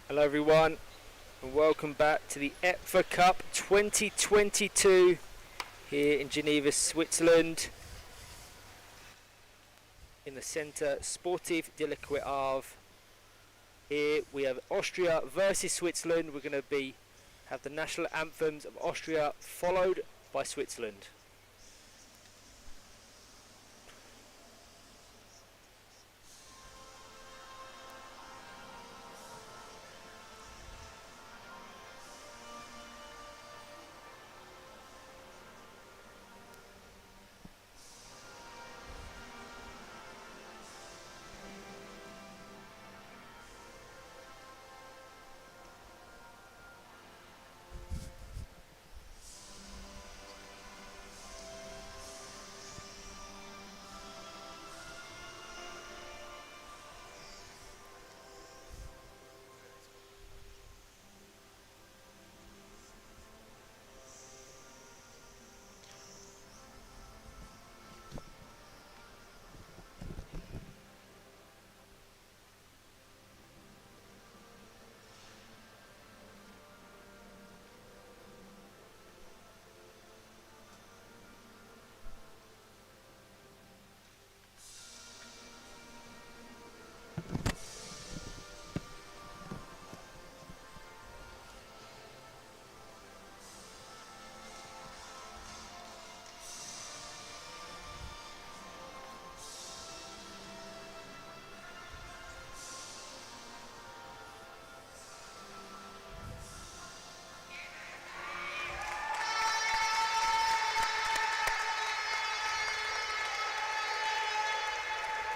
Hello everyone and welcome back to the EPFA Cup 2022 here in Geneva, Switzerland, in the Centre Sportif de l'Equerave. Here we have Austria versus Switzerland. We're going to have the national anthems of Austria followed by Switzerland.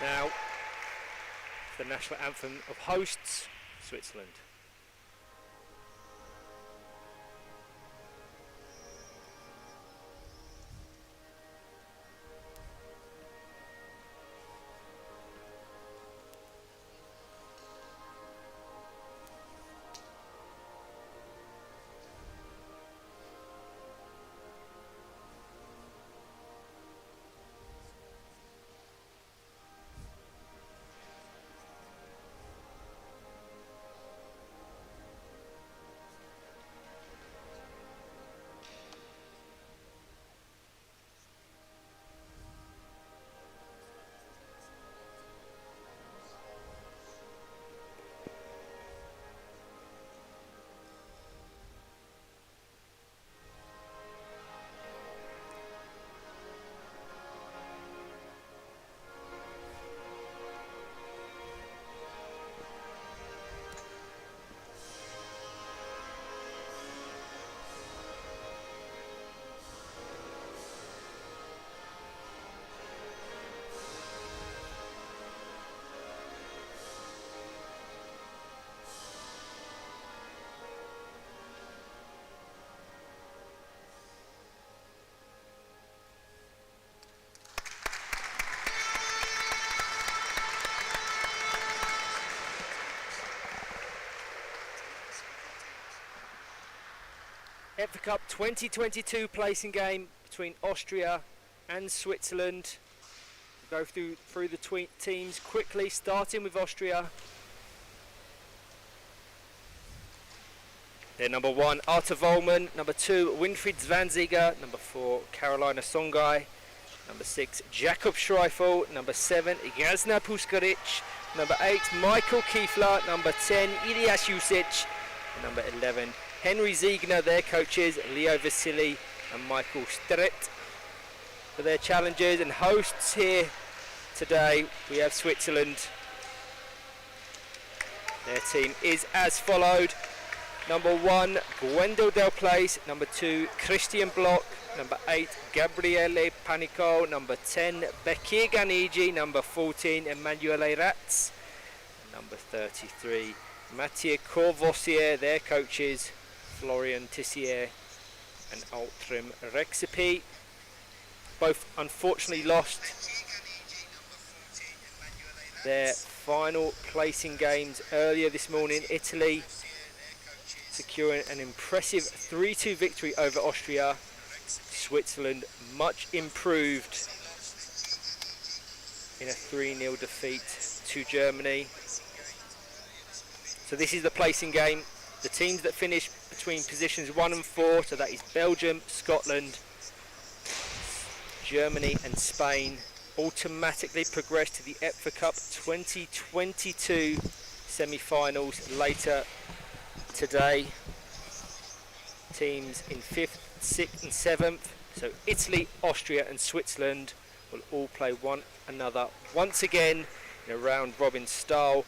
Now, the national anthem of hosts, Switzerland. EPFA Cup 2022 placing game between Austria and Switzerland. We'll go through the teams quickly, starting with Austria. They're number 1, Arta Vollmann. Number 2, Winfried Zwanziger. Number 4, Carolina Songai. Number 6, Jakob Schreifel. Number 7, Jasna Puskaric. Number 8, Michael Kiefler. Number 10, Ilias Jusic. Number 11, Henry Ziegner. Their coaches, Leo Vasili and Michael Stret. For their challengers and hosts here today, we have Switzerland. Their team is as followed. Number 1, Gwendol Del Place. Number 2, Christian Bloch. Number 8, Gabriele Panico. Number 10, Bekir Ganiji. Number 14, Emanuele Ratz. Number 33, Mathieu Corvossier. Their coaches, Florian Tissier and Altrim Recipe. Both unfortunately lost their final placing games earlier this morning. Italy securing an impressive 3-2 victory over Austria. Switzerland much improved in a 3-0 defeat to Germany. So this is the placing game. The teams that finish between positions 1 and 4, so that is Belgium, Scotland, Germany and Spain, automatically progress to the EPFA Cup 2022 semi-finals later today. Teams in 5th, 6th and 7th, so Italy, Austria and Switzerland will all play one another once again in a round robin style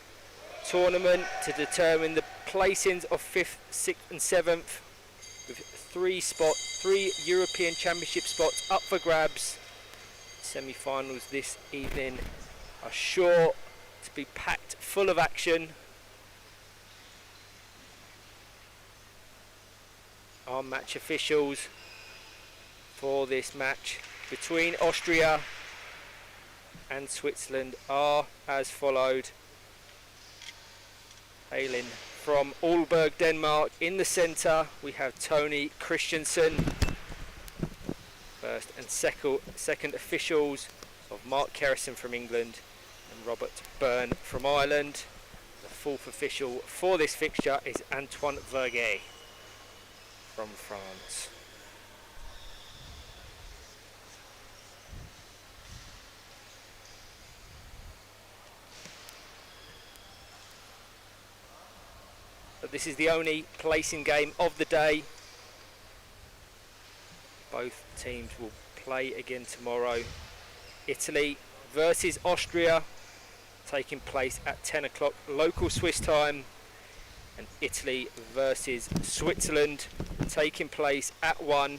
tournament to determine the placings of 5th, 6th and 7th, with 3 European Championship spots up for grabs. Semi-finals this evening are sure to be packed full of action. Our match officials for this match between Austria and Switzerland are as followed. Hailing from Aalborg, Denmark, in the centre we have Tony Christensen. First and second officials of Mark Kerrison from England and Robert Byrne from Ireland. The fourth official for this fixture is Antoine Verguet from France. But this is the only placing game of the day. Both teams will play again tomorrow. Italy versus Austria, taking place at 10 o'clock local Swiss time, and Italy versus Switzerland, taking place at 1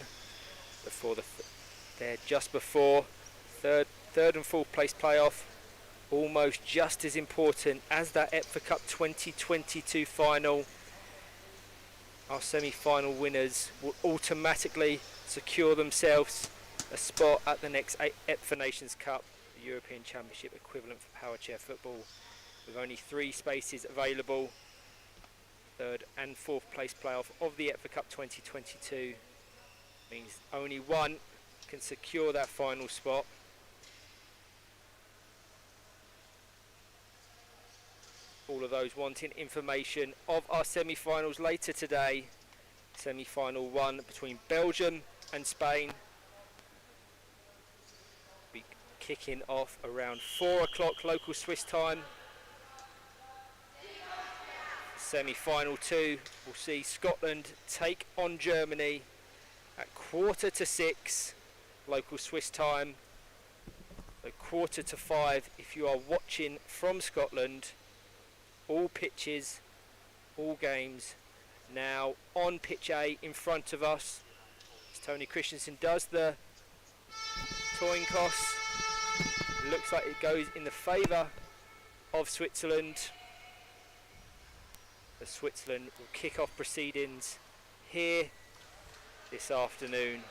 before they're just before third and fourth place playoff, almost just as important as that EPFA Cup 2022 final. Our semi-final winners will automatically secure themselves a spot at the next EPFA Nations Cup, the European Championship equivalent for power chair football, with only 3 spaces available. Third and fourth place playoff of the EPFA Cup 2022 means only one can secure that final spot. All of those wanting information of our semi-finals later today. Semi-final 1 between Belgium and Spain will be kicking off around 4 o'clock local Swiss time. Semi-final 2 will see Scotland take on Germany at 4:45 local Swiss time. So 4:45 if you are watching from Scotland. All pitches, all games now on pitch A in front of us. As Tony Christensen does the toying toss. Looks like it goes in the favour of Switzerland. As Switzerland will kick off proceedings here this afternoon.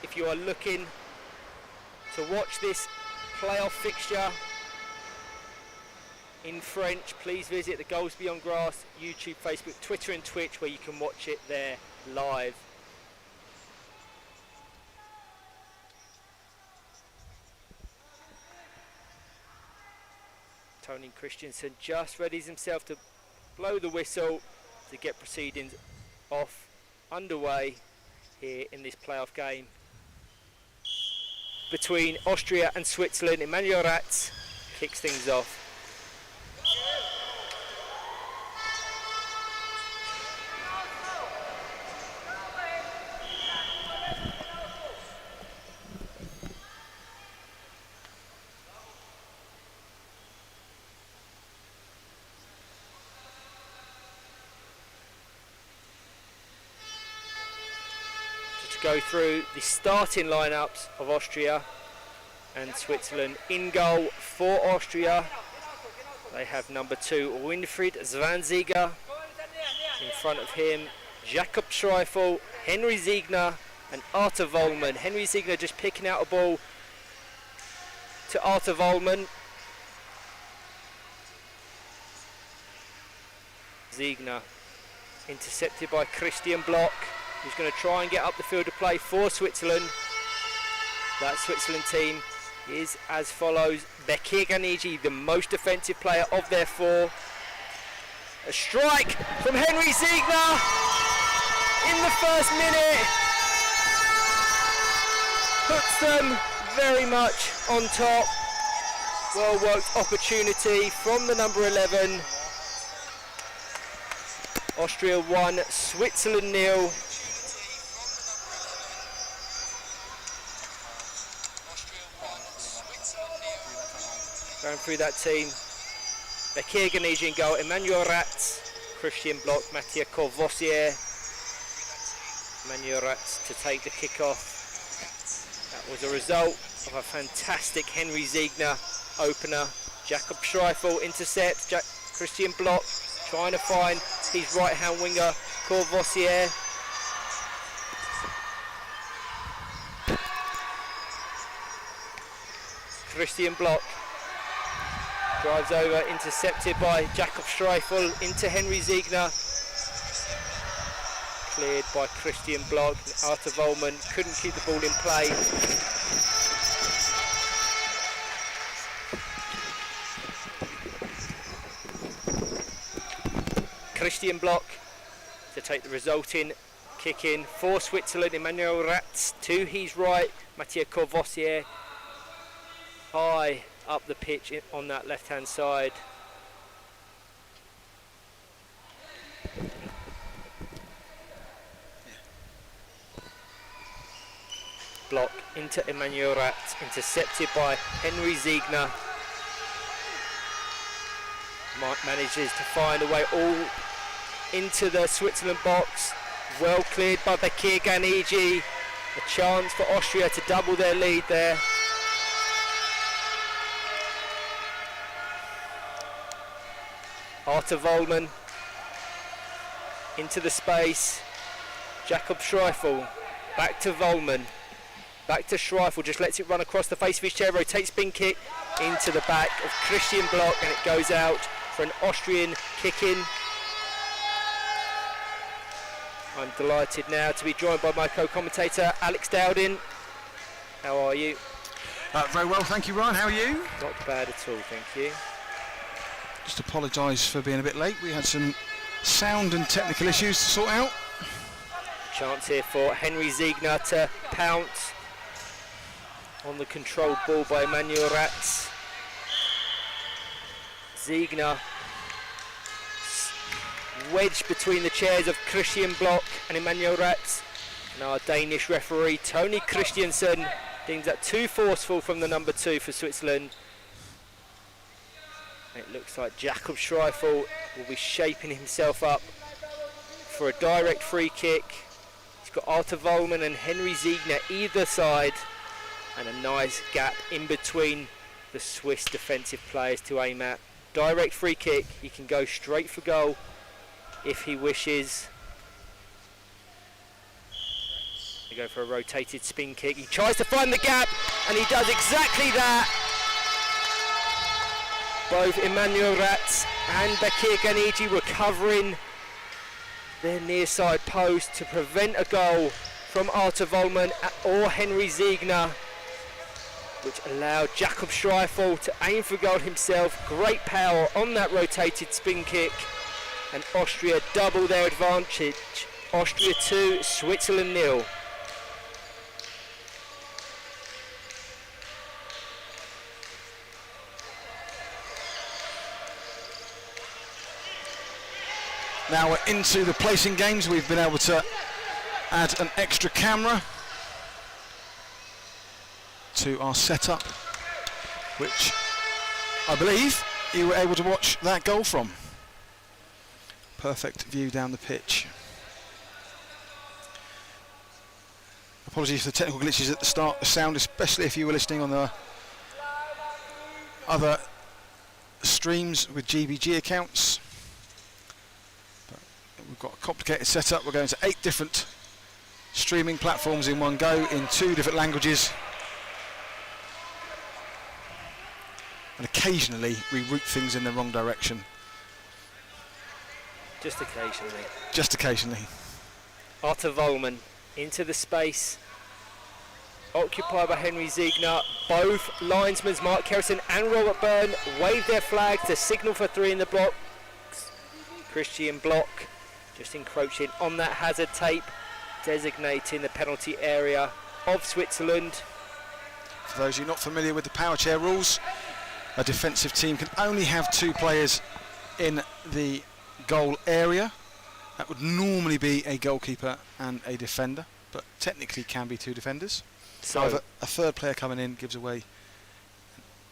If you are looking to watch this playoff fixture in French, please visit the Goals Beyond Grass YouTube, Facebook, Twitter and Twitch, where you can watch it there live. Tony Christensen just readies himself to blow the whistle to get proceedings off underway here in this playoff game between Austria and Switzerland. Emmanuel Ratz kicks things off. Go through the starting lineups of Austria and Switzerland. In goal for Austria, they have number 2 Winfried Zwanziger. In front of him, Jakob Schreifel, Henry Ziegner and Arthur Wollmann. Henry Ziegner just picking out a ball to Arthur Wollmann. Ziegner intercepted by Christian Bloch, who's going to try and get up the field of play for Switzerland. That Switzerland team is as follows: Bekir Ganiji, the most defensive player of their four. A strike from Henry Ziegner in the first minute. Puts them very much on top. Well worked opportunity from the number 11. Austria 1, Switzerland 0. Going through that team. Bekir Ganiji in goal, Emmanuel Ratz, Christian Bloch, Mathieu Courvoisier. Emmanuel Ratz to take the kick-off. That was a result of a fantastic Henry Ziegner opener. Jakob Schreifel intercept, Christian Bloch trying to find his right-hand winger, Courvoisier. Christian Bloch drives over, intercepted by Jakob Schreifel into Henry Ziegner. Cleared by Christian Bloch. Arthur Vollmann couldn't keep the ball in play. Christian Bloch to take the resulting kick in for Switzerland. Emmanuel Ratz to his right, Mathieu Courvoisier high up the pitch on that left hand side. Bloch into Emmanuel Ratz, intercepted by Henry Ziegner. Manages to find a way all into the Switzerland box. Well cleared by Bekir Ganiji. A chance for Austria to double their lead there. Arthur Vollmann into the space. Jakob Schreifel back to Vollmann. Back to Schreifel, just lets it run across the face of his chair, rotates spin kick into the back of Christian Bloch, and it goes out for an Austrian kick-in. I'm delighted now to be joined by my co-commentator Alex Dowding. How are you? Very well, thank you, Ryan. How are you? Not bad at all, thank you. Just apologise for being a bit late. We had some sound and technical issues to sort out. Chance here for Henry Ziegner to pounce on the controlled ball by Emmanuel Ratz. Ziegner wedged between the chairs of Christian Bloch and Emmanuel Ratz. And our Danish referee, Tony Christiansen, deems that too forceful from the number 2 for Switzerland. It looks like Jakob Schreifel will be shaping himself up for a direct free kick. He's got Arthur Vollmann and Henry Ziegner either side, and a nice gap in between the Swiss defensive players to aim at. Direct free kick, he can go straight for goal if he wishes. They go for a rotated spin kick. He tries to find the gap, and he does exactly that. Both Emmanuel Ratz and Bekir Ganiji were covering their near side post to prevent a goal from Arthur Vollmann or Henry Ziegner, which allowed Jakob Schreifel to aim for goal himself. Great power on that rotated spin kick, and Austria double their advantage. Austria 2, Switzerland 0. Now we're into the placing games. We've been able to add an extra camera to our setup, which I believe you were able to watch that goal from. Perfect view down the pitch. Apologies for the technical glitches at the start, the sound, especially if you were listening on the other streams with GBG accounts. But we've got a complicated setup. We're going to 8 different streaming platforms in one go in 2 different languages. And occasionally we route things in the wrong direction. Just occasionally. Just occasionally. Arthur Vollmann into the space. occupied by Henry Ziegner. Both linesmen, Mark Kerrison and Robert Byrne, wave their flags to signal for 3 in the box. Christian Block just encroaching on that hazard tape, designating the penalty area of Switzerland. For those of you not familiar with the power chair rules, a defensive team can only have 2 players in the goal area. That would normally be a goalkeeper and a defender, but technically can be 2 defenders. So however, a 3rd player coming in gives away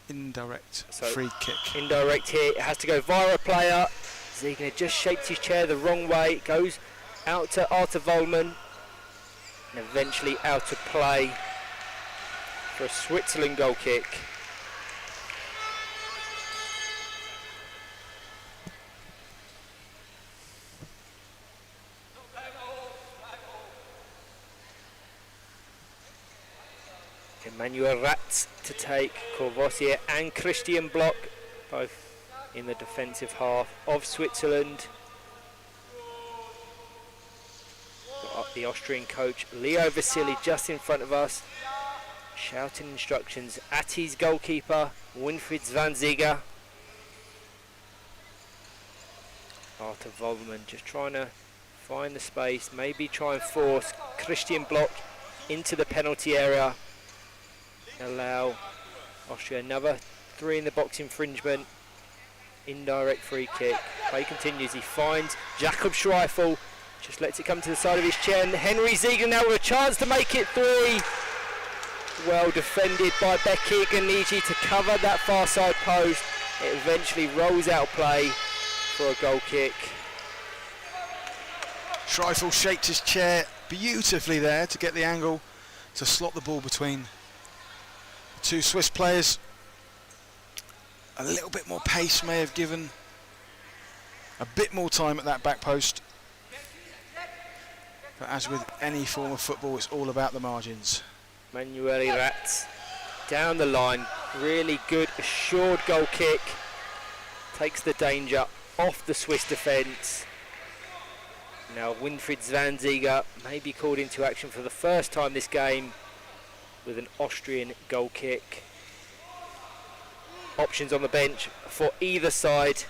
an indirect free kick. Indirect here, it has to go via a player. Ziegner just shaped his chair the wrong way, goes out to Arthur Vollmann, and eventually out of play for a Switzerland goal kick. Emmanuel Ratz to take Courvoisier and Christian Block, both in the defensive half of Switzerland. Got the Austrian coach Leo Vasili just in front of us, shouting instructions at his goalkeeper Winfried Zwanziger. Arthur Vollmann just trying to find the space, maybe try and force Christian Block into the penalty area. Allow Austria another 3 in the box infringement. Indirect free kick. Play continues. He finds Jakob Schreifel. Just lets it come to the side of his chair. And Henry Ziegler now with a chance to make it 3. Well defended by Becky Ganiji to cover that far side post. It eventually rolls out of play for a goal kick. Schreifel shaped his chair beautifully there to get the angle to slot the ball between 2 Swiss players. A little bit more pace may have given a bit more time at that back post. But as with any form of football, it's all about the margins. Manuel Ratz down the line, really good assured goal kick. Takes the danger off the Swiss defence. Now Winfried Zwanziger may be called into action for the first time this game with an Austrian goal kick. Options on the bench for either side.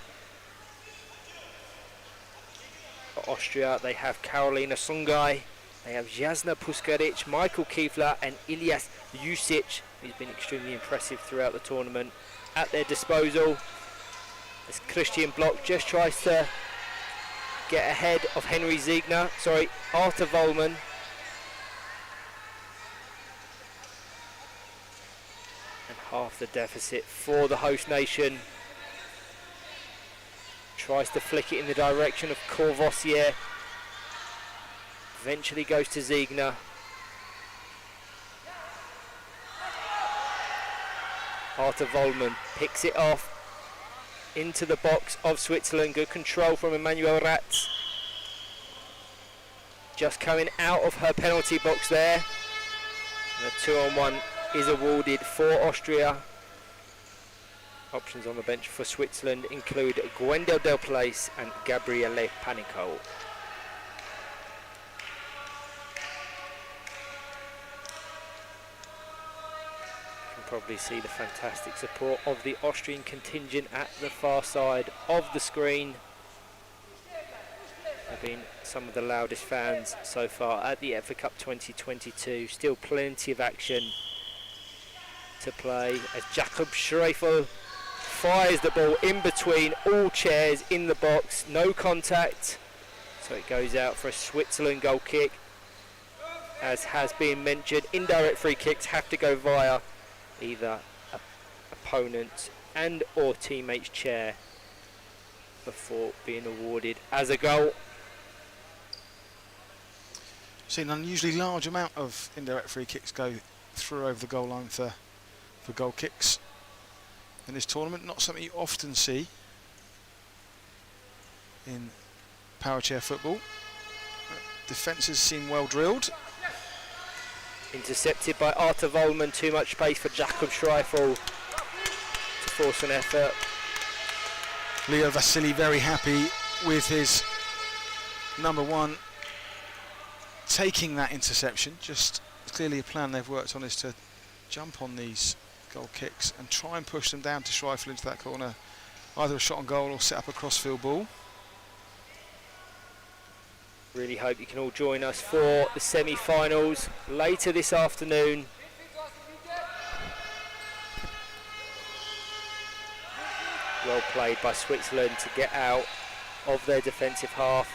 For Austria, they have Karolina Sungai, they have Jasna Puskaric, Michael Kiefler and Ilyas Jusic, who's been extremely impressive throughout the tournament, at their disposal. As Christian Block just tries to get ahead of Henry Ziegner, Arthur Vollmann. Half the deficit for the host nation. Tries to flick it in the direction of Courvoisier. Eventually goes to Ziegner. Arthur Vollmann picks it off into the box of Switzerland. Good control from Emmanuel Ratz. Just coming out of her penalty box there. And a 2-on-1 is awarded for Austria. Options on the bench for Switzerland include Gwendal Del Place and Gabriele Panico. You can probably see the fantastic support of the Austrian contingent at the far side of the screen. They've been some of the loudest fans so far at the EPFA Cup 2022. Still plenty of action to play as Jakob Schreifel fires the ball in between all chairs in the box. No contact, so it goes out for a Switzerland goal kick. As has been mentioned, indirect free kicks have to go via either opponent and or teammate's chair before being awarded as a goal. Seen an unusually large amount of indirect free kicks go through over the goal line for goal kicks in this tournament. Not something you often see in power chair football. Defences seem well drilled. Intercepted by Arthur Vollmann. Too much space for Jakob Schreifel to force an effort. Leo Vasili very happy with his number 1 taking that interception, just a clearly a plan they've worked on is to jump on these goal kicks and try and push them down to Schreifel into that corner, either a shot on goal or set up a crossfield ball. Really hope you can all join us for the semi-finals later this afternoon. Well played by Switzerland to get out of their defensive half.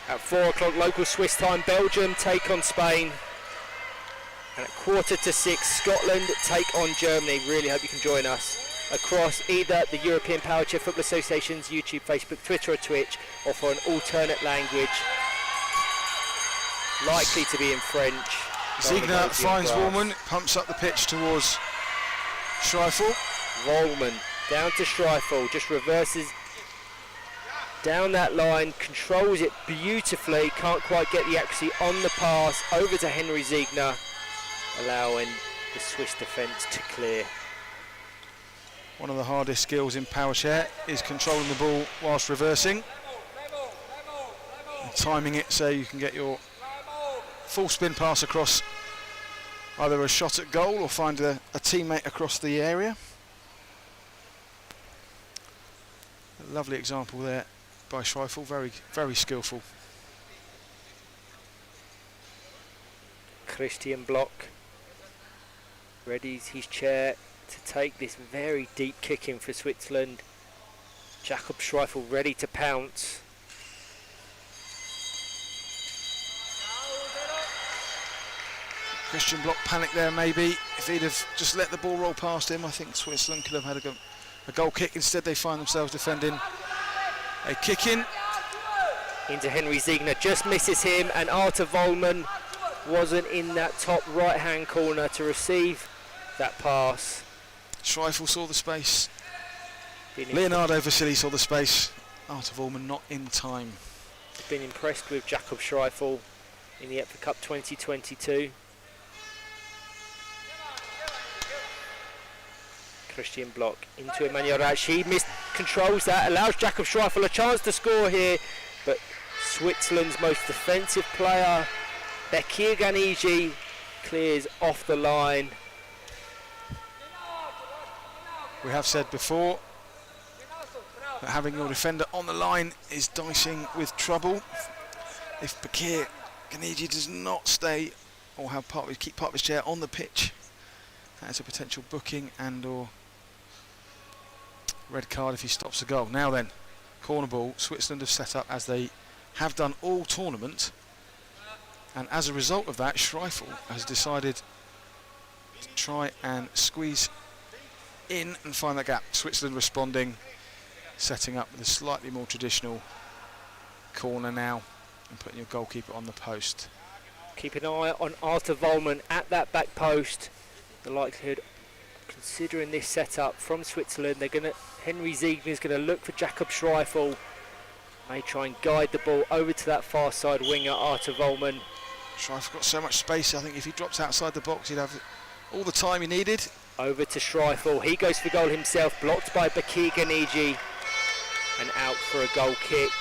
At 4 o'clock local Swiss time, Belgium take on Spain. And at 5:45, Scotland take on Germany. Really hope you can join us across either the European Power Chair Football Association's YouTube, Facebook, Twitter or Twitch, or for an alternate language, likely to be in French. Ziegner finds Woolman, pumps up the pitch towards Schreifel. Woolman down to Schreifel, just reverses down that line, controls it beautifully, can't quite get the accuracy on the pass, over to Henry Ziegner, allowing the Swiss defence to clear. One of the hardest skills in power chair is controlling the ball whilst reversing and timing it so you can get your full spin pass across either a shot at goal or find a teammate across the area. A lovely example there by Schreifel, very, very skillful. Christian Block readies his chair to take this very deep kick in for Switzerland. Jakob Schreifel ready to pounce. Christian Block panicked there maybe. If he'd have just let the ball roll past him, I think Switzerland could have had a goal kick. Instead they find themselves defending a kick in. Into Henry Ziegner, just misses him, and Arthur Wollman wasn't in that top right hand corner to receive that pass. Schreifel saw the space. Leonardo Vasili saw the space. Arthur Wollman not in time. Been impressed with Jakob Schreifel in the EPFA Cup 2022. Christian Block into Emmanuel Ratsch. He controls that, allows Jakob Schreifel a chance to score here, but Switzerland's most defensive player, Bekir Ganiji, clears off the line. We have said before that having your defender on the line is dicing with trouble. If Bekir Ganiji does not stay or have keep part of his chair on the pitch, that is a potential booking and or red card if he stops the goal. Now then, corner ball. Switzerland have set up as they have done all tournament, and as a result of that, Schreifel has decided to try and squeeze in and find that gap. Switzerland responding, setting up with a slightly more traditional corner now and putting your goalkeeper on the post. Keep an eye on Arthur Wollman at that back post. The likelihood, considering this setup from Switzerland, Henry Ziegner is going to look for Jakob Schreifel. May try and guide the ball over to that far side winger, Arthur Wollman. Schreifel got so much space, I think if he drops outside the box he'd have all the time he needed. Over to Schreifel, he goes for goal himself, blocked by Bekir Ganiji, and out for a goal kick.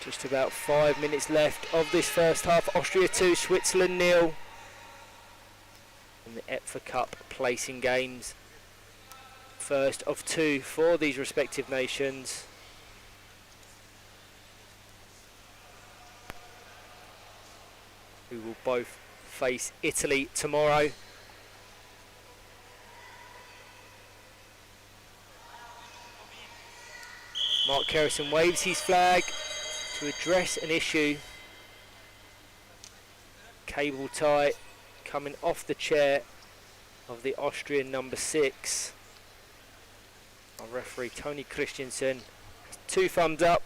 Just about 5 minutes left of this first half. Austria 2, Switzerland 0. In the EPFA Cup placing games. First of two for these respective nations. Who will both face Italy tomorrow. Mark Kerrison waves his flag to address an issue. Cable tie coming off the chair of the Austrian number 6. Our referee Tony Christensen has 2 thumbs up.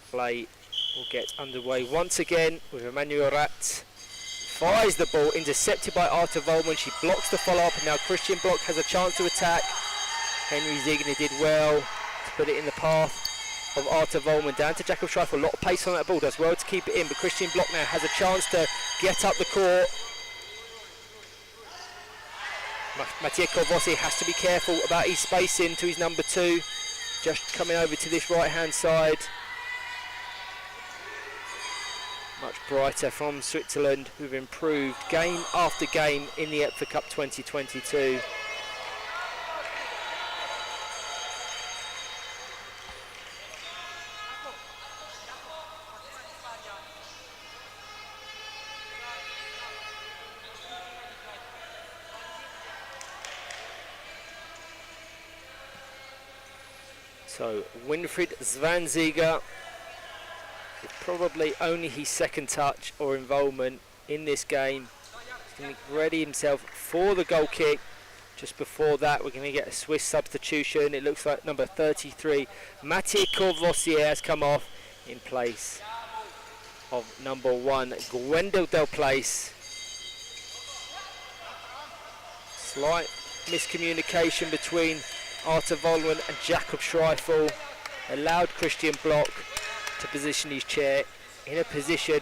Play will get underway once again with Emmanuel Ratsch. Fires the ball, intercepted by Arthur Wollman. She blocks the follow-up, and now Christian Block has a chance to attack. Henry Ziegner did well to put it in the path of Arthur Wollman. Down to Jakob Schreifel, a lot of pace on that ball, does well to keep it in, but Christian Block now has a chance to get up the court. Mathieu Corvossi has to be careful about his spacing to his number 2, just coming over to this right hand side. much brighter from Switzerland, who've improved game after game in the EPFA Cup 2022. So Winfried Zwanziger, probably only his second touch or involvement in this game. He's going to ready himself for the goal kick. Just before that, we're going to get a Swiss substitution. It looks like number 33, Mathieu Courvoisier, has come off in place of number 1, Gwendal Delplace. Slight miscommunication between Arthur Volman and Jakob Schreifel allowed Christian Bloch to position his chair in a position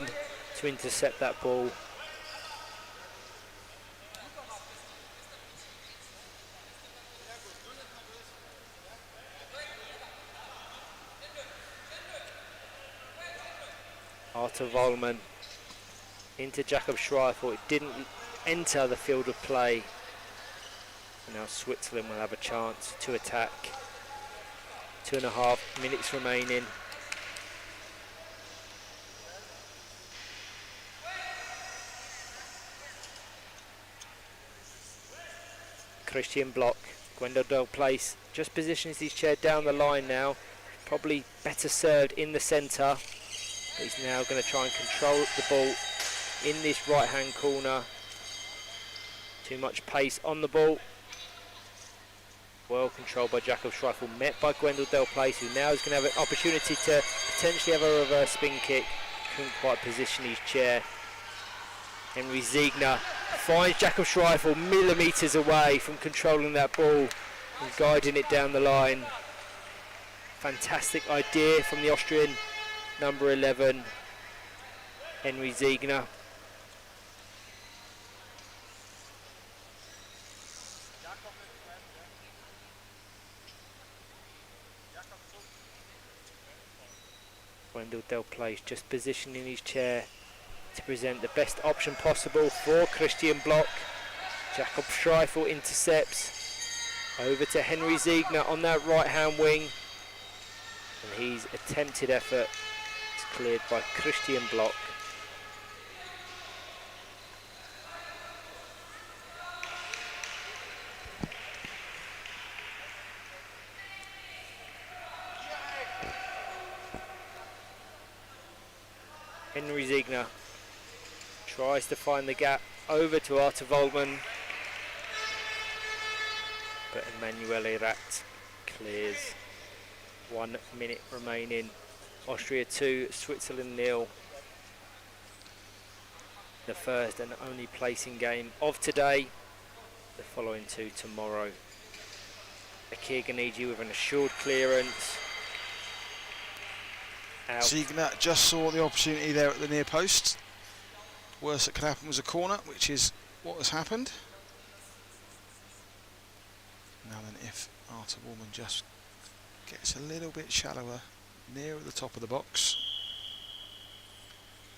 to intercept that ball. Arthur Volman into Jakob Schreifel. It didn't enter the field of play. And now Switzerland will have a chance to attack. 2.5 minutes remaining. Christian Bloch, Gwendal Delplace just positions his chair down the line now. Probably better served in the centre. But he's now going to try and control the ball in this right hand corner. Too much pace on the ball. Well controlled by Jakob Schreifel, met by Gwendal Delplace, who now is going to have an opportunity to potentially have a reverse spin kick. Couldn't quite position his chair. Henry Ziegner finds Jakob Schreifel millimetres away from controlling that ball and guiding it down the line. Fantastic idea from the Austrian number 11, Henry Ziegner. Gwendal Delplace just positioning his chair to present the best option possible for Christian Bloch. Jakob Schreifel intercepts over to Henry Ziegner on that right hand wing, and his attempted effort is cleared by Christian Bloch. Henry Ziegner tries to find the gap over to Arthur Volman, but Emanuele Rat clears. 1 minute remaining. Austria 2, Switzerland 0. The first and only placing game of today. The following two tomorrow. Akir Ganiji with an assured clearance. Out. Ziegner just saw the opportunity there at the near post. Worst that could happen was a corner, which is what has happened. Now then, if Arthur Volman just gets a little bit shallower, nearer the top of the box,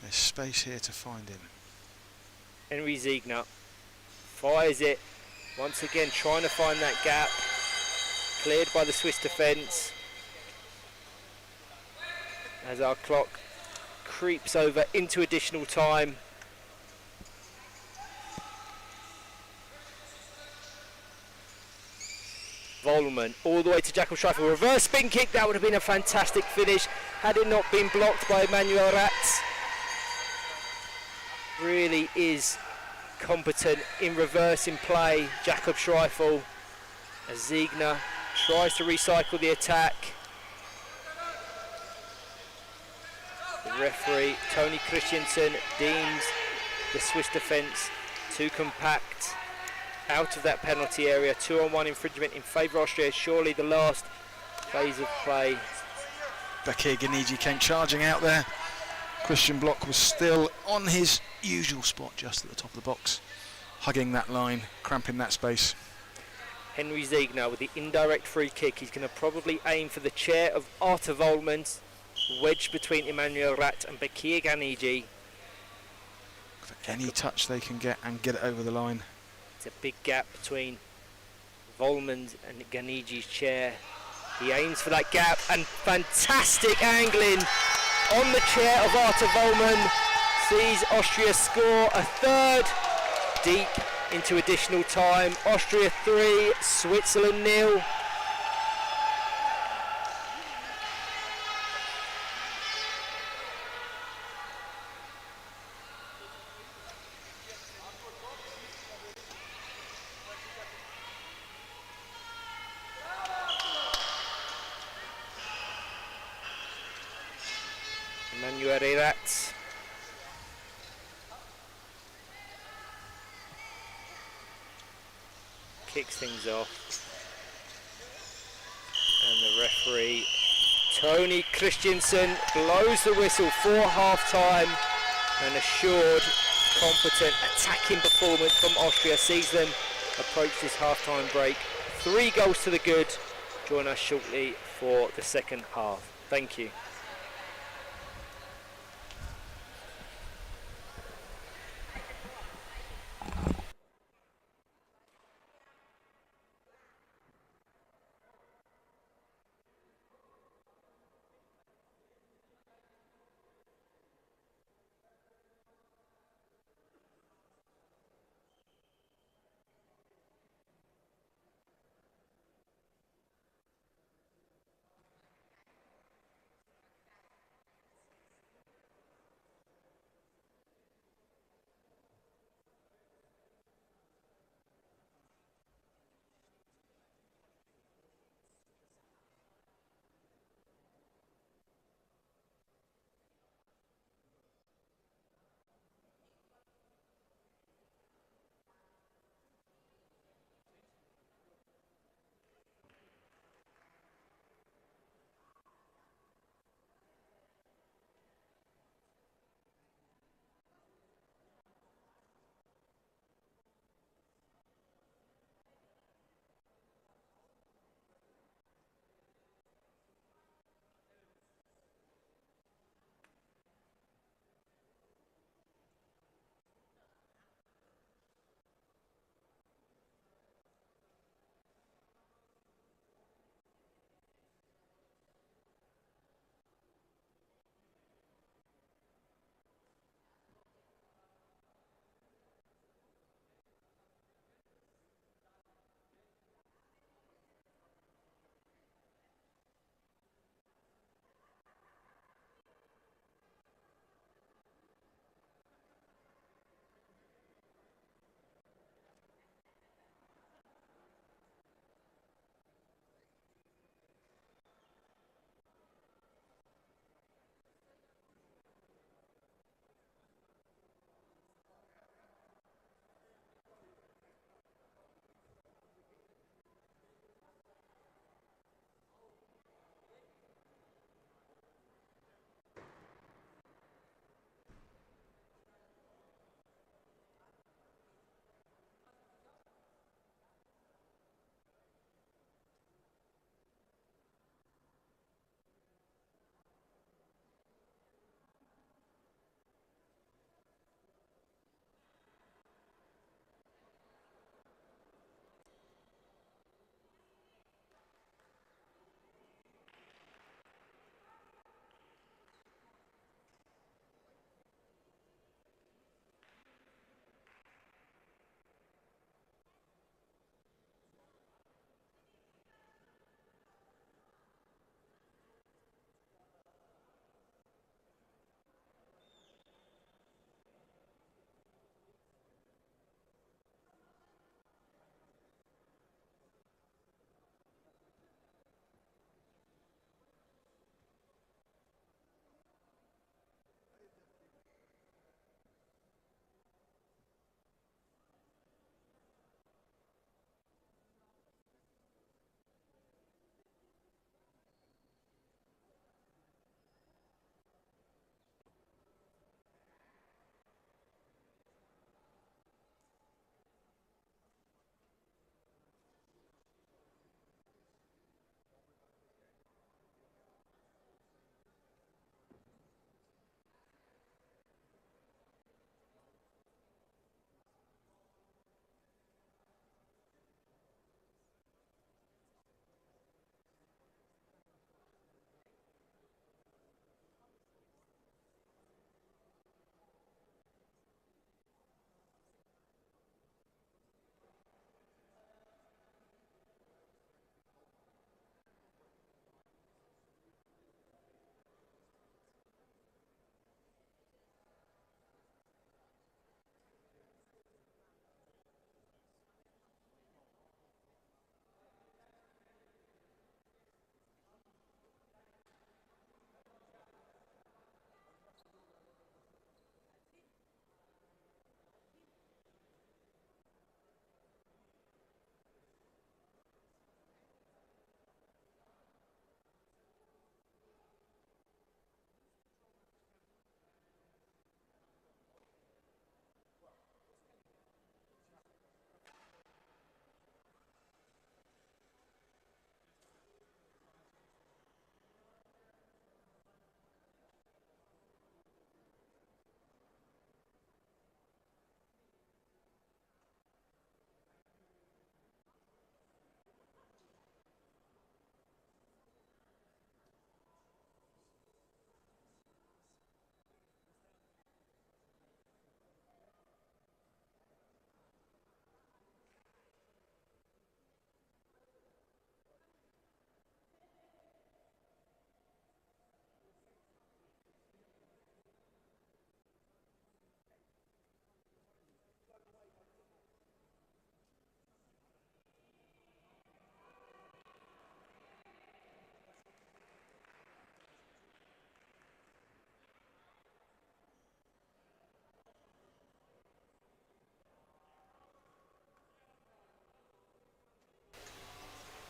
there's space here to find him. Henry Ziegner fires it, once again trying to find that gap, cleared by the Swiss defence. As our clock creeps over into additional time. Volman all the way to Jakob Schreifel. Reverse spin kick, that would have been a fantastic finish had it not been blocked by Emmanuel Ratz. Really is competent in reversing play, Jakob Schreifel, as Ziegner tries to recycle the attack. The referee, Tony Christiansen, deems the Swiss defence too compact out of that penalty area. 2-on-1 infringement in favour of Austria. Surely the last phase of play. Bakir Ganiji came charging out there. Christian Bloch was still on his usual spot just at the top of the box, hugging that line, cramping that space. Henry Ziegner with the indirect free kick. He's going to probably aim for the chair of Arthur Volman, wedged between Emmanuel Rat and Bakir Ganiji. Any touch they can get and get it over the line. It's a big gap between Volmund and Ganigi's chair. He aims for that gap and fantastic angling on the chair of Arta Volmund sees Austria score a third deep into additional time. Austria 3, Switzerland 0. Emmanuel Erat. Kicks things off. And the referee, Tony Christiansen, blows the whistle for half-time. An assured, competent, attacking performance from Austria sees them approach this half-time break. 3 goals to the good. Join us shortly for the second half. Thank you.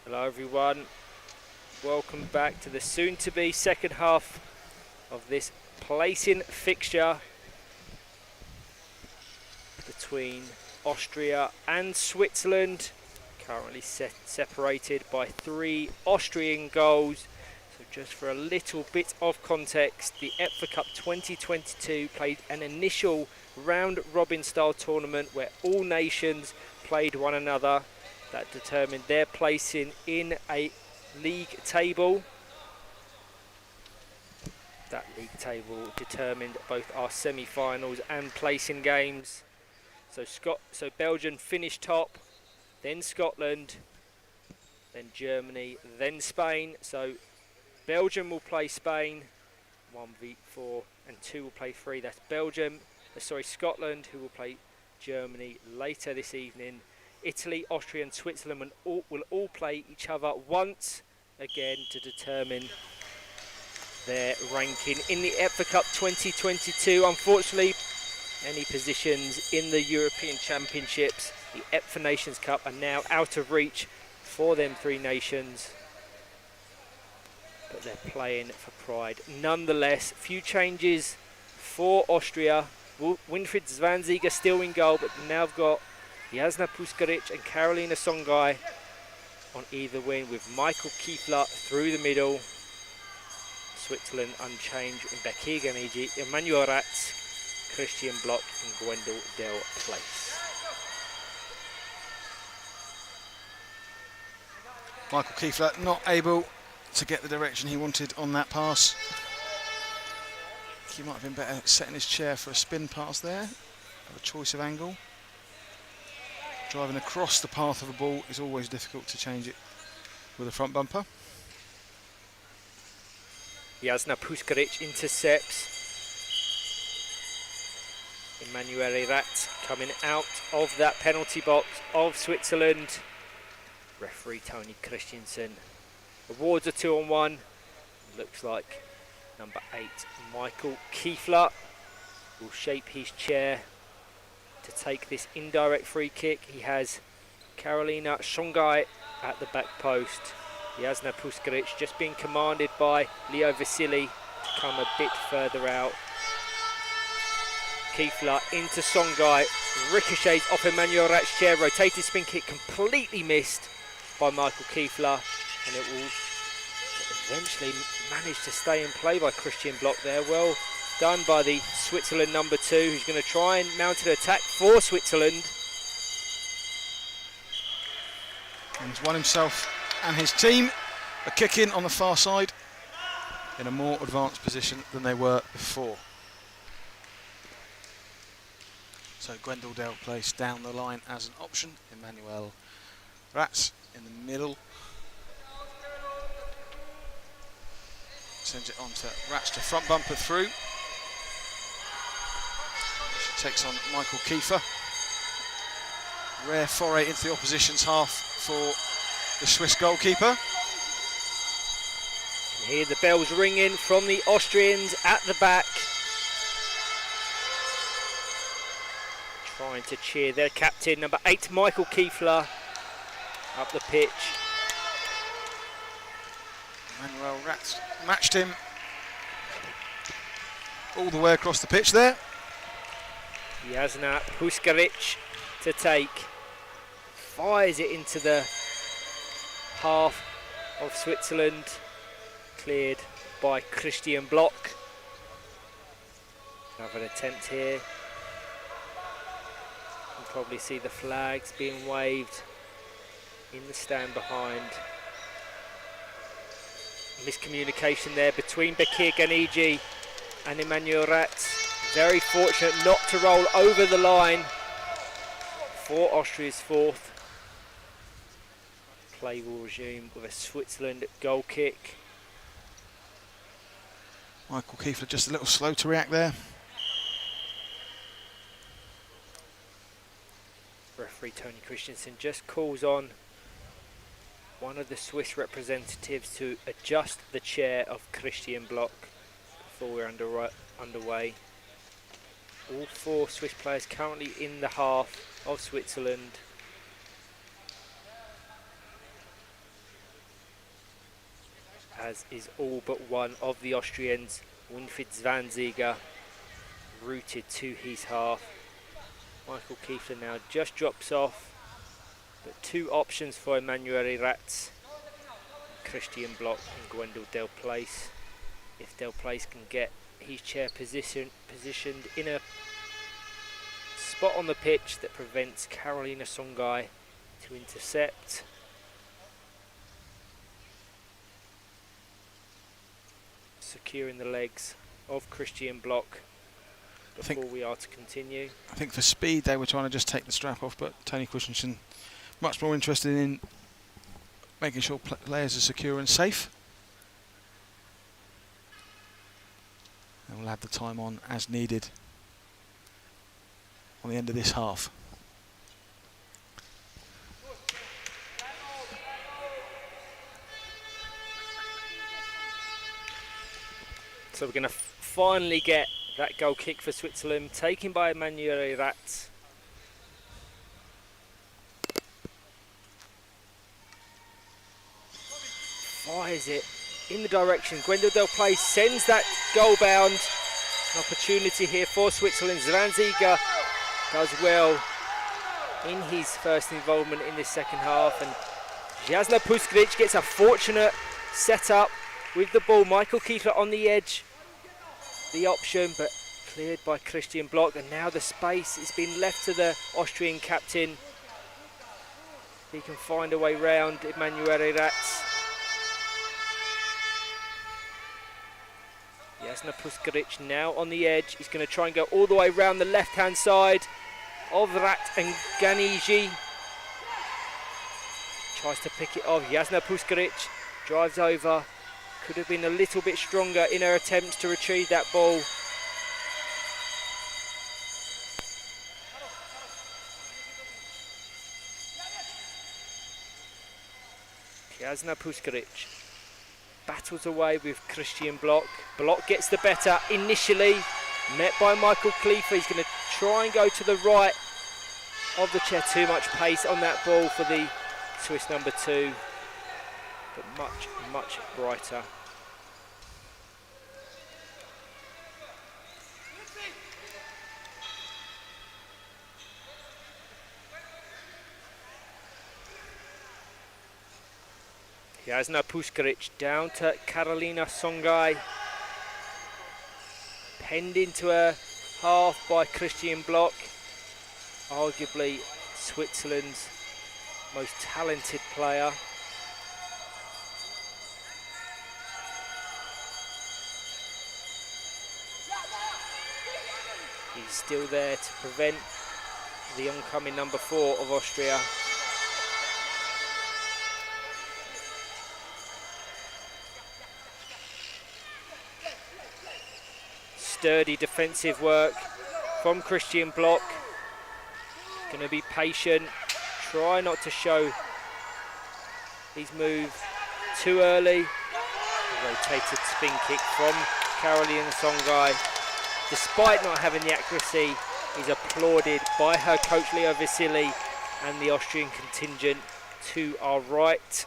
Hello everyone, welcome back to the soon-to-be second half of this placing fixture between Austria and Switzerland, currently separated by 3 Austrian goals. So just for a little bit of context, the EPFA Cup 2022 played an initial round-robin style tournament where all nations played one another. That determined their placing in a league table. That league table determined both our semi-finals and placing games. So Belgium finished top, then Scotland, then Germany, then Spain. So Belgium will play Spain 1v4 and 2 will play 3. That's Scotland, who will play Germany later this evening. Italy, Austria and Switzerland will all play each other once again to determine their ranking in the EPFA Cup 2022. Unfortunately, any positions in the European Championships, the EPFA Nations Cup, are now out of reach for them 3 nations. But they're playing for pride. Nonetheless, few changes for Austria. Winfried Zwanziger still in goal, but now I've got Jasna Puskaric and Karolina Songai on either wing, with Michael Kiefler through the middle. Switzerland unchanged in Bekir Ganiji, Emmanuel Ratz, Christian Block and Gwendal Del Place. Michael Kiefler not able to get the direction he wanted on that pass. He might have been better setting his chair for a spin pass there. Have a choice of angle. Driving across the path of a ball is always difficult to change it with a front bumper. Jasna Puskaric intercepts. Emanuele Rat coming out of that penalty box of Switzerland. Referee Tony Christiansen awards a 2-on-1. Looks like number 8, Michael Kiefler, will shape his chair to take this indirect free kick. He has Karolina Songai at the back post. Jasna Puskaric just being commanded by Leo Vasili to come a bit further out. Kiefler into Songai, ricochets off Emmanuel Rat's chair, rotated spin kick completely missed by Michael Kiefler, and it will eventually manage to stay in play by Christian Block there. Well done by the Switzerland number 2, who's going to try and mount an attack for Switzerland. And he's won himself and his team a kick in on the far side in a more advanced position than they were before. So Gwendal Del Place down the line as an option. Emmanuel Ratz in the middle. Sends it on to Ratz to front bumper through. She takes on Michael Kiefler. Rare foray into the opposition's half for the Swiss goalkeeper. You hear the bells ringing from the Austrians at the back, trying to cheer their captain, number 8, Michael Kiefler, up the pitch. Emmanuel Ratz matched him all the way across the pitch there. Jasna Puskaric to take, fires it into the half of Switzerland, cleared by Christian Block. Another attempt here. You can probably see the flags being waved in the stand behind. Miscommunication there between Bekir Ganiji and Emmanuel Ratz. Very fortunate not to roll over the line for Austria's 4th. Play will resume with a Switzerland goal kick. Michael Kiefler just a little slow to react there. Referee Tony Christiansen just calls on one of the Swiss representatives to adjust the chair of Christian Block before we're underway. All 4 Swiss players currently in the half of Switzerland. as is all but one of the Austrians. Winfried Zwanziger rooted to his half. Michael Kiefler now just drops off, but two options for Emanuele Ratz, Christian Bloch and Gwendal Del Place. If Del Place can get his chair positioned in a spot on the pitch that prevents Carolina Songai to intercept. Securing the legs of Christian Bloch before we are to continue. I think for speed they were trying to just take the strap off, but Tony Christensen much more interested in making sure players are secure and safe. And we'll add the time on as needed on the end of this half. So we're going to finally get that goal kick for Switzerland, taken by Emanuele Ratz. Fires it in the direction. Gwendal Del Place sends that goal bound. An opportunity here for Switzerland. Zwanziger does well in his first involvement in this second half, and Jasna Puskric gets a fortunate setup with the ball. Michael Kiefler on the edge, the option, but cleared by Christian Bloch, and now the space is being left to the Austrian captain. He can find a way round Emanuele Ratz. Jasna Puskaric now on the edge. He's going to try and go all the way around the left-hand side of Rat and Ganiji. Tries to pick it off. Jasna Puskaric drives over. Could have been a little bit stronger in her attempts to retrieve that ball. Jasna Puskaric battles away with Christian Bloch. Bloch gets the better initially, met by Michael Kiefler. He's going to try and go to the right of the chair. Too much pace on that ball for the Swiss number 2, but much, much brighter. Jasna Puskaric down to Carolina Songai. Penned into her half by Christian Bloch. Arguably Switzerland's most talented player. He's still there to prevent the oncoming number 4 of Austria. Sturdy defensive work from Christian Bloch. Going to be patient, try not to show his move too early. A rotated spin kick from Carolina Songai. Despite not having the accuracy, he's applauded by her coach Leo Vasili and the Austrian contingent to our right.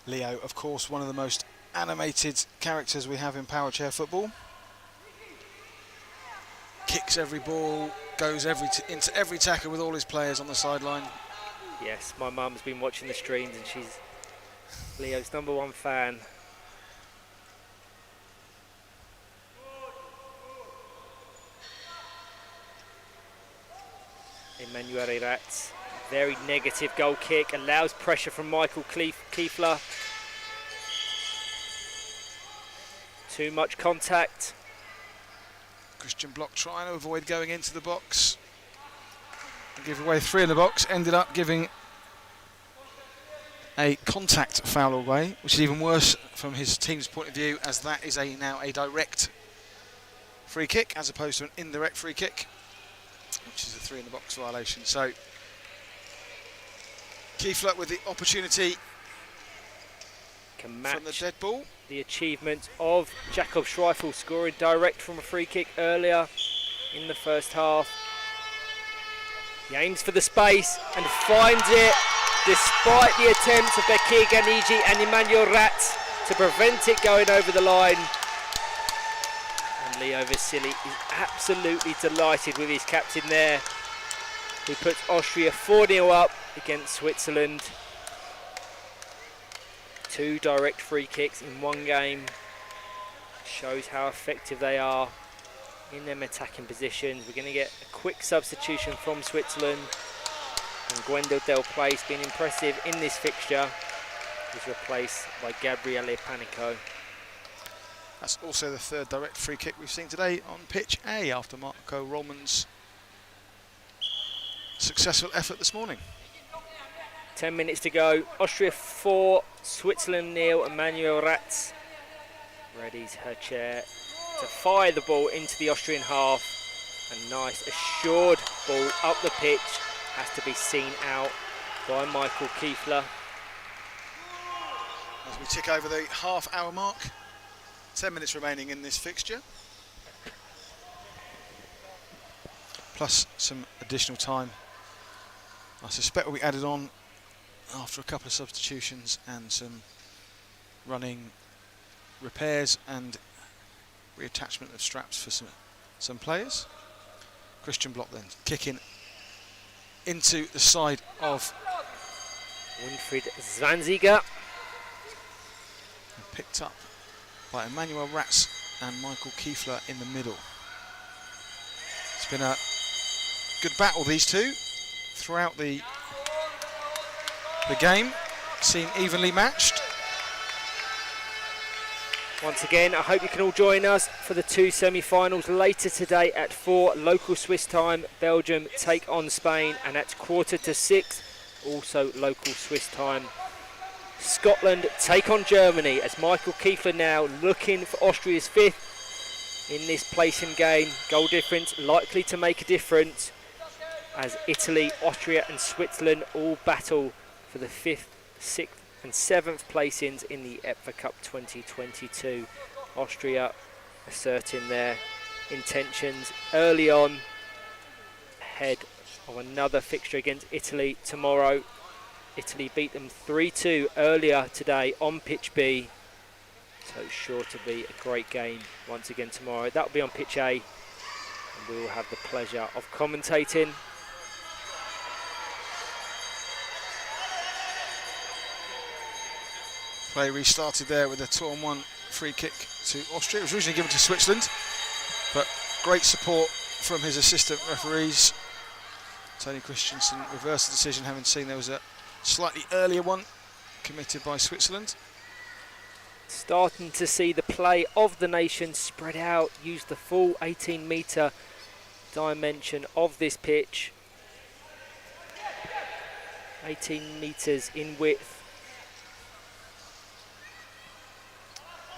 Leo, of course, one of the most animated characters we have in power chair football. Kicks every ball, goes into every tackle with all his players on the sideline. Yes, my mum's been watching the streams and she's Leo's #1 fan. Emanuele Ratz, very negative goal kick, allows pressure from Michael Kiefler. Too much contact. Christian Bloch trying to avoid going into the box. Give away 3 in the box, ended up giving a contact foul away, which is even worse from his team's point of view, as that is now a direct free kick as opposed to an indirect free kick, which is a 3 in the box violation. So Kiefler with the opportunity can match from the dead ball. The achievement of Jakob Schreifel, scoring direct from a free kick earlier in the first half. He aims for the space and finds it, despite the attempts of Bekir Ganiji and Emmanuel Ratz to prevent it going over the line. And Leo Vasili is absolutely delighted with his captain there, who puts Austria 4-0 up against Switzerland. 2 direct free kicks in one game. Shows how effective they are in them attacking positions. We're going to get a quick substitution from Switzerland. And Gwendal Del Place, being impressive in this fixture, is replaced by Gabriele Panico. That's also the 3rd direct free kick we've seen today on pitch A after Marco Rollman's successful effort this morning. 10 minutes to go. Austria 4, Switzerland 0. Emmanuel Ratz readies her chair to fire the ball into the Austrian half. A nice assured ball up the pitch, has to be seen out by Michael Kiefler. As we tick over the half-hour mark, 10 minutes remaining in this fixture, plus some additional time I suspect will be added on after a couple of substitutions and some running repairs and reattachment of straps for some players. Christian Block then kicking into the side of Winfried Zwanziger. And picked up by Emmanuel Ratz and Michael Kiefler in the middle. It's been a good battle, these two, throughout the game. Seem evenly matched. Once again, I hope you can all join us for the 2 semi-finals later today at 4 local Swiss time. Belgium take on Spain, and at 5:45, also local Swiss time, Scotland take on Germany, as Michael Kiefler now looking for Austria's 5th in this placing game. Goal difference likely to make a difference, as Italy, Austria and Switzerland all battle for the 5th, 6th and 7th placings in the EPFA Cup 2022. Austria asserting their intentions early on, ahead of another fixture against Italy tomorrow. Italy beat them 3-2 earlier today on pitch B, so it's sure to be a great game once again tomorrow. That will be on pitch A, and we will have the pleasure of commentating. Play restarted there with a 2-on-1 free kick to Austria. It was originally given to Switzerland, but great support from his assistant referees. Tony Christensen reversed the decision, having seen there was a slightly earlier one committed by Switzerland. Starting to see the play of the nation spread out, use the full 18-metre dimension of this pitch. 18 metres in width.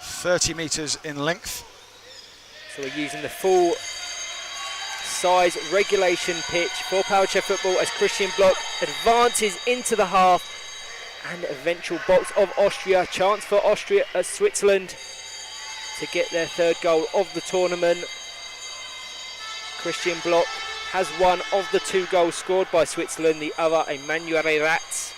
30 metres in length. So we're using the full size regulation pitch for Power Chair football, as Christian Block advances into the half, and eventual box of Austria. Chance for Austria, Switzerland to get their 3rd goal of the tournament. Christian Block has one of the 2 goals scored by Switzerland, the other Emmanuel Ratz.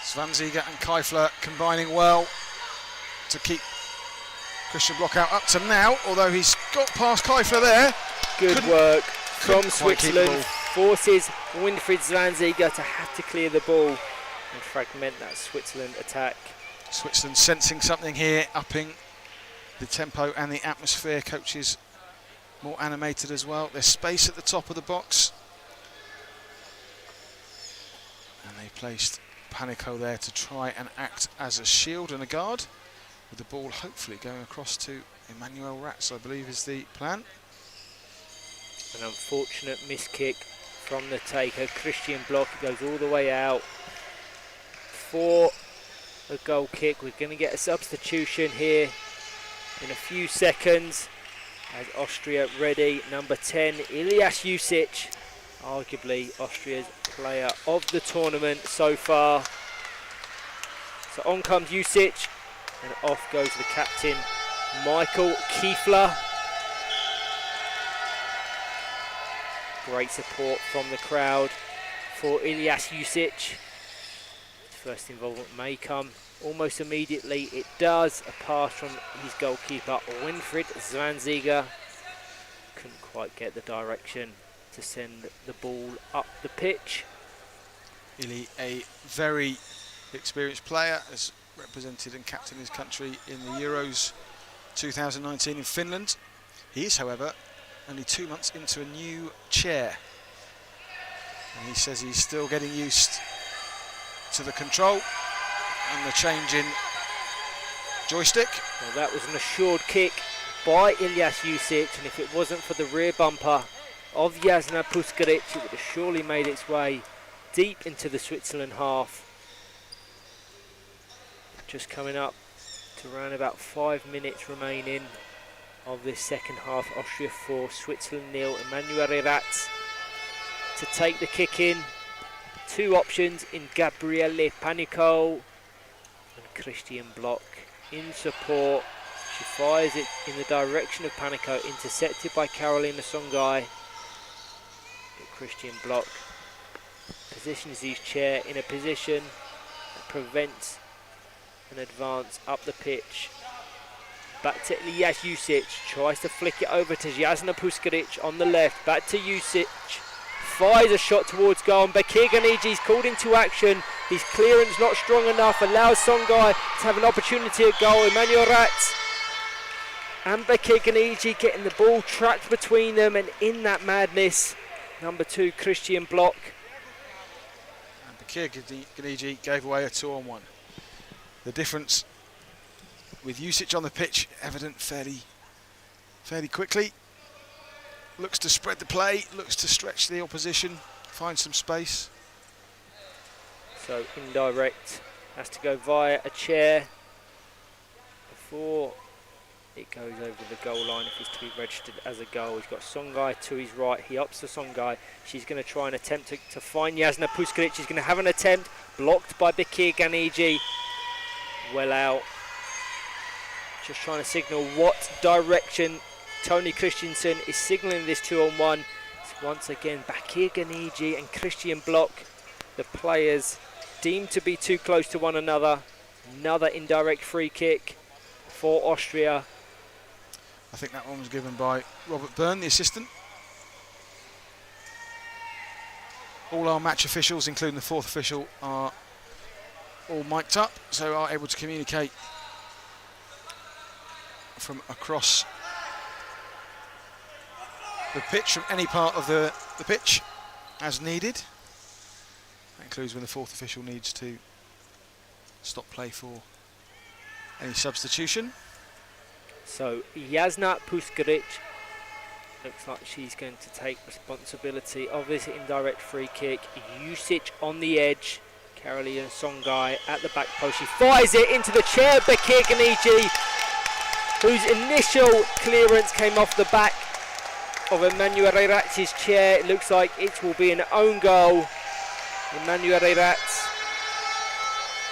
Zwanziger and Kiefler combining well to keep Christian Block out up to now, although he's got past Kiefler there. Good work from Switzerland, forces Winfried Zwanziger to have to clear the ball and fragment that Switzerland attack. Switzerland sensing something here, upping the tempo and the atmosphere. Coaches more animated as well. There's space at the top of the box, and they placed Panico there to try and act as a shield and a guard, with the ball hopefully going across to Emmanuel Ratz, I believe is the plan. An unfortunate miss kick from the taker, Christian Block. It goes all the way out for a goal kick. We're going to get a substitution here in a few seconds, as Austria ready. Number 10, Ilyas Jusic, arguably Austria's player of the tournament so far. So on comes Jusic, and off goes the captain, Michael Kiefler. Great support from the crowd for Ilyas Jusic. first involvement may come almost immediately. It does. A pass from his goalkeeper, Winfried Zwanziger. Couldn't quite get the direction to send the ball up the pitch. Ili, a very experienced player, has represented and captained his country in the Euros 2019 in Finland. He is, however, only 2 months into a new chair. And he says he's still getting used to the control and the change in joystick. Well, that was an assured kick by Ilyas Jusic, and if it wasn't for the rear bumper of Jasna Puskaric, it would have surely made its way deep into the Switzerland half. Just coming up to around about 5 minutes remaining of this second half. Austria 4, Switzerland 0. Emmanuel Eratz to take the kick in. Two options in Gabriele Panico and Christian Block in support. She fires it in the direction of Panico, intercepted by Carolina Songai. But Christian Block positions his chair in a position that prevents an advance up the pitch. Back to Ilyas Jusic, tries to flick it over to Jasna Puskaric on the left. Back to Jusic, fires a shot towards goal, and Bekir Ganiji's called into action. His clearance not strong enough, allows Songai to have an opportunity at goal. Emmanuel Ratz and Bekir Ganiji getting the ball trapped between them, and in that madness, number 2 Christian Block. And Bekir Ganiji gave away a 2-on-1. The difference with Jusic on the pitch evident fairly quickly. Looks to spread the play, looks to stretch the opposition, find some space. So indirect, has to go via a chair before it goes over the goal line if it's to be registered as a goal. He's got Songai to his right, he opts for Songai. She's going to try and attempt to find Jasna Puskaric. She's going to have an attempt, blocked by Bekir Ganiji. Well out. Just trying to signal what direction Tony Christensen is signalling this 2-on-1. So once again, Bekir Ganiji and Christian Block, the players deemed to be too close to one another. Another indirect free kick for Austria. I think that one was given by Robert Byrne, the assistant. All our match officials, including the fourth official, are all mic'd up, so are able to communicate from across the pitch, from any part of the pitch as needed. That includes when the fourth official needs to stop play for any substitution. So Jasna Puskaric looks like she's going to take responsibility of this indirect free kick. Jusic on the edge. Carolina Songai at the back post. She fires it into the chair. Bekir Ganiji, whose initial clearance came off the back of Emmanuel Eratz's chair. It looks like it will be an own goal. Emmanuel Eratz.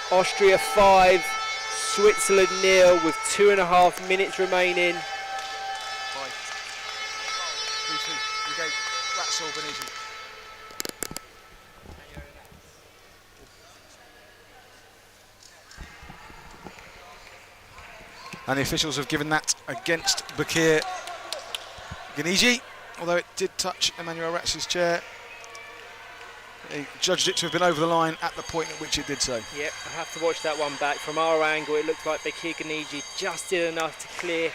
Austria 5, Switzerland 0 with 2.5 minutes remaining. We gave Ratzel Beniji. And the officials have given that against Bekir Ganiji, although it did touch Emmanuel Ratz's chair. They judged it to have been over the line at the point at which it did so. Yep, I have to watch that one back. From our angle, it looked like Bekir Ganiji just did enough to clear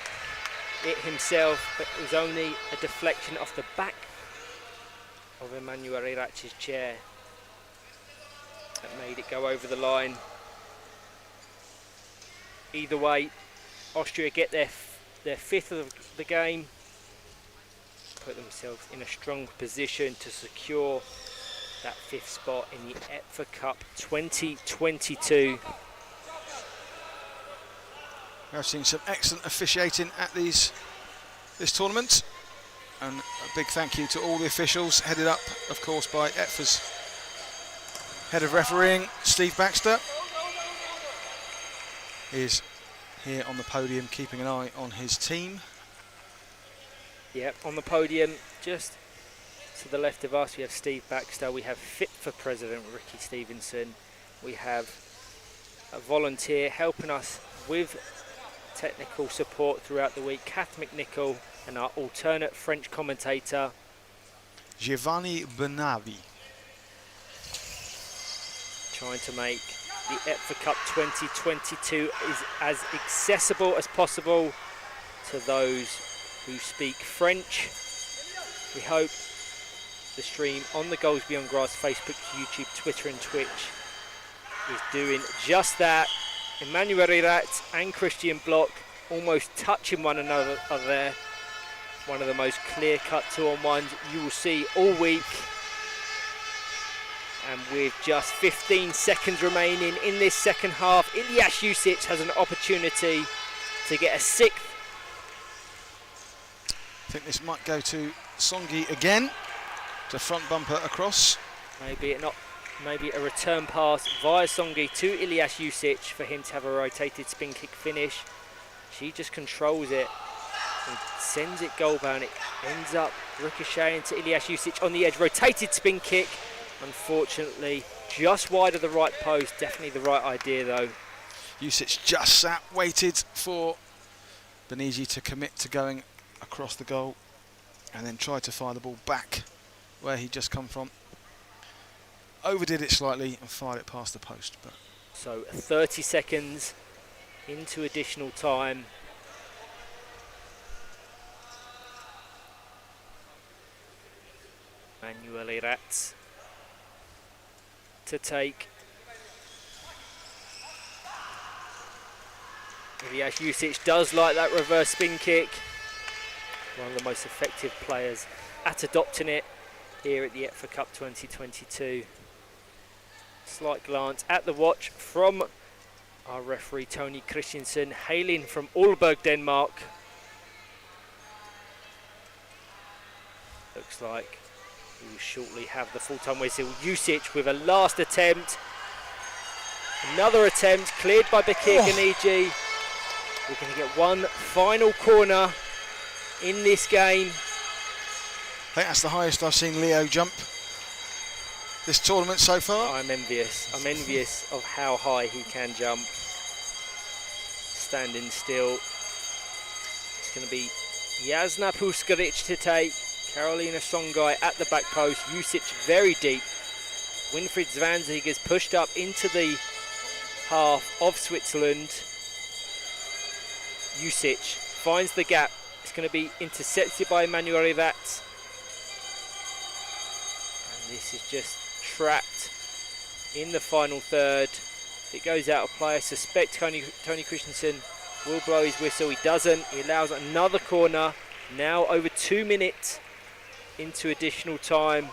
it himself, but it was only a deflection off the back of Emmanuel Ratz's chair that made it go over the line. Either way, Austria get their fifth of the game, put themselves in a strong position to secure that 5th spot in the EPFA Cup 2022. We have seen some excellent officiating at this tournament, and a big thank you to all the officials, headed up of course by EPFA's head of refereeing, Steve Baxter, is here on the podium keeping an eye on his team. Yep, on the podium just to the left of us we have Steve Baxter, we have Fit for President Ricky Stevenson, we have a volunteer helping us with technical support throughout the week, Kath McNichol, and our alternate French commentator, Giovanni Benavi. trying to make the EPFA Cup 2022 is as accessible as possible to those who speak French. We hope the stream on the Goals Beyond Grass Facebook, YouTube, Twitter and Twitch is doing just that. Emmanuel Rirat and Christian Block almost touching one another there. One of the most clear-cut 2-on-1s you will see all week. And with just 15 seconds remaining in this second half, Ilyas Jusic has an opportunity to get a 6th. I think this might go to Songi again. To front bumper across. Maybe a return pass via Songi to Ilyas Jusic for him to have a rotated spin kick finish. She just controls it and sends it goalbound. It ends up ricocheting to Ilyas Jusic on the edge. Rotated spin kick, unfortunately, just wide of the right post. Definitely the right idea though. Jusic just sat, waited for Benigi to commit to going across the goal and then tried to fire the ball back where he'd just come from. Overdid it slightly and fired it past the post. But so 30 seconds into additional time. Manuel Irat to take. Ilyas Jusic does like that reverse spin kick. One of the most effective players at adopting it here at the EPFA Cup 2022. Slight glance at the watch from our referee Tony Christensen, hailing from Aalborg, Denmark. Looks like we will shortly have the full-time whistle. Jusic with a last attempt. Another attempt cleared by Bekir Ganiji. We're going to get one final corner in this game. I think that's the highest I've seen Leo jump this tournament so far. I'm envious. I'm envious of how high he can jump. Standing still. It's going to be Jasna Puskaric to take. Karolina Songai at the back post. Jusic very deep. Winfried Zwanzigers pushed up into the half of Switzerland. Jusic finds the gap. It's going to be intercepted by Emmanuel Rivat. And this is just trapped in the final third. If it goes out of play, I suspect Tony Christensen will blow his whistle. He doesn't. He allows another corner. Now over 2 minutes into additional time.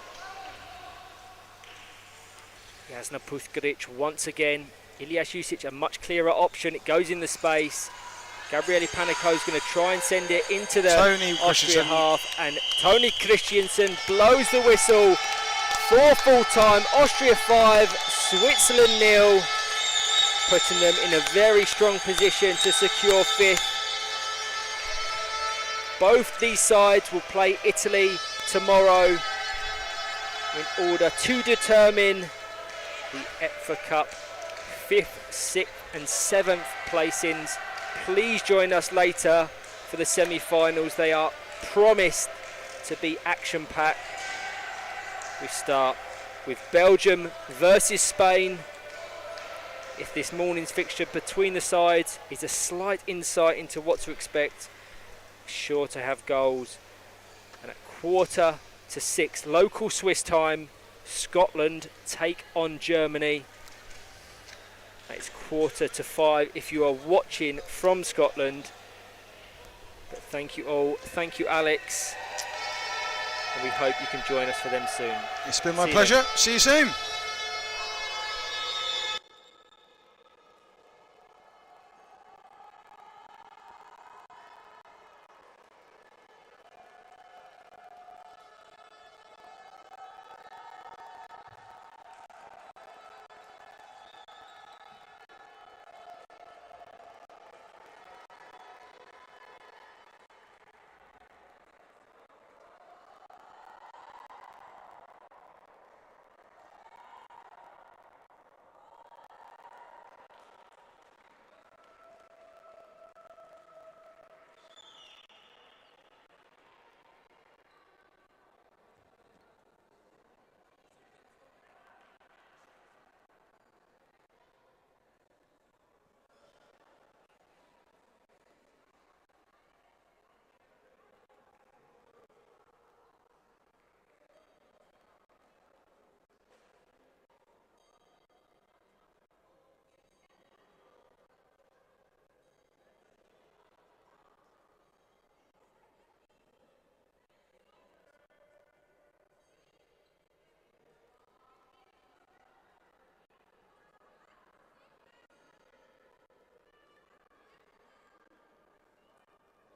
Jasna Puskaric once again. Ilyas Jusic a much clearer option. It goes in the space. Gabriele Panico is going to try and send it into the Austria half, and Tony Christensen blows the whistle for full time. Austria 5, Switzerland 0, putting them in a very strong position to secure 5th. Both these sides will play Italy tomorrow in order to determine the EPFA Cup 5th, 6th and 7th placings. Please join us later for the semi-finals. They are promised to be action-packed. We start with Belgium versus Spain. If this morning's fixture between the sides is a slight insight into what to expect, sure to have goals. And at 5:45 local Swiss time, Scotland take on Germany. It's 5:45 if you are watching from Scotland. But thank you all. Thank you, Alex. And we hope you can join us for them soon. It's been my pleasure. See you soon.